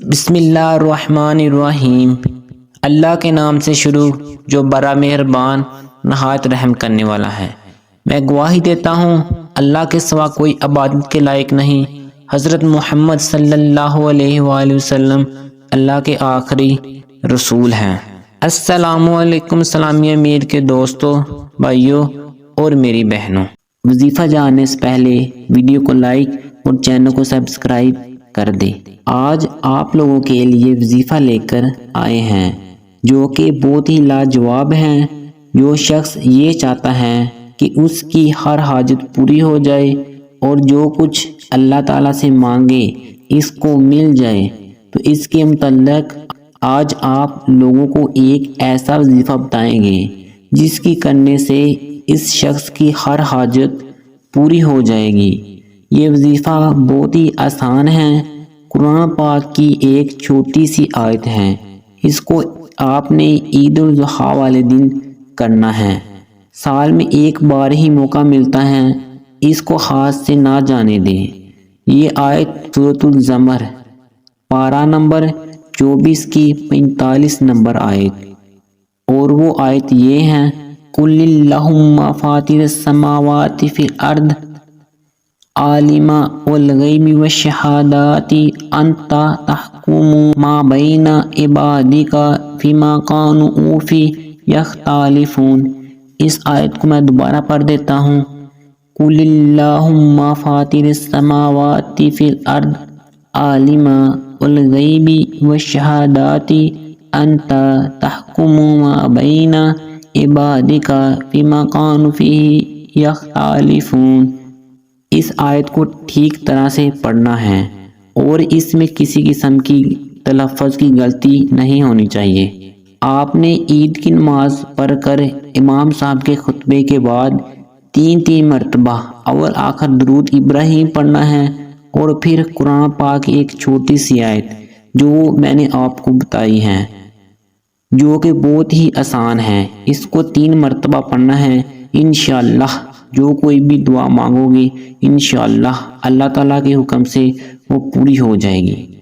بسم اللہ الرحمن الرحیم۔ اللہ کے نام سے شروع جو بڑا مہربان نہایت رحم کرنے والا ہے۔ میں گواہی دیتا ہوں اللہ کے سوا کوئی عبادت کے لائق نہیں۔ حضرت محمد صلی اللہ علیہ وآلہ وسلم اللہ کے آخری رسول ہیں۔ السلام علیکم سلامیہ میر کے دوستوں، بھائیوں اور میری بہنوں۔ وظیفہ جاننے سے پہلے ویڈیو کو لائک اور چینل کو سبسکرائب کر دیں۔ آج آپ لوگوں کے لیے وظیفہ لے کر آئے ہیں جو کہ بہت ہی لاجواب ہیں۔ جو شخص یہ چاہتا ہے کہ اس کی ہر حاجت پوری ہو جائے اور جو کچھ اللہ تعالیٰ سے مانگے اس کو مل جائے، تو اس کے متعلق آج آپ لوگوں کو ایک ایسا وظیفہ بتائیں گے جس کی کرنے سے اس شخص کی ہر حاجت پوری ہو جائے گی۔ یہ وظیفہ بہت ہی آسان ہے، قرآن پاک کی ایک چھوٹی سی آیت ہے۔ اس کو آپ نے عید الاضحیٰ والے دن کرنا ہے۔ سال میں ایک بار ہی موقع ملتا ہے، اس کو ہاتھ سے نہ جانے دیں۔ یہ آیت سورۃ الزمر پارہ نمبر 24 کی 45 نمبر آیت، اور وہ آیت یہ ہے: قُلِ اللَّهُمَّ فَاطِرَ السَّمَاوَاتِ فِي الْأَرْضِ عَالِمَ الْغَیْبِ وَالشَّہَادَةِ أَنْتَ تَحْكُمُ مَا بَیْنَ عِبَادِکَ فِیمَا کَانُوا فِیہ یَخْتَلِفُونَ۔ اس آیت کو میں دوبارہ پڑھ دیتا ہوں۔ قُلِ اللَّهُمَّ فَاطِرَ السَّمَاوَاتِ فِي الْأَرْضِ عَالِمَ الْغَیْبِ وَالشَّہَادَةِ أَنْتَ تَحْكُمُ مَا بَیْنَ عِبَادِکَ فِیمَا کَانُوا فِیہ یَخْتَلِفُونَ۔ اس آیت کو ٹھیک طرح سے پڑھنا ہے اور اس میں کسی قسم کی تلفظ کی غلطی نہیں ہونی چاہیے۔ آپ نے عید کی نماز پڑھ کر امام صاحب کے خطبے کے بعد 3 مرتبہ اول آخر درود ابراہیم پڑھنا ہے، اور پھر قرآن پاک کی ایک چھوٹی سی آیت جو میں نے آپ کو بتائی ہے، جو کہ بہت ہی آسان ہے۔ اس کو 3 مرتبہ پڑھنا ہے۔ انشاءاللہ جو کوئی بھی دعا مانگو گے انشاءاللہ اللہ تعالیٰ کے حکم سے وہ پوری ہو جائے گی۔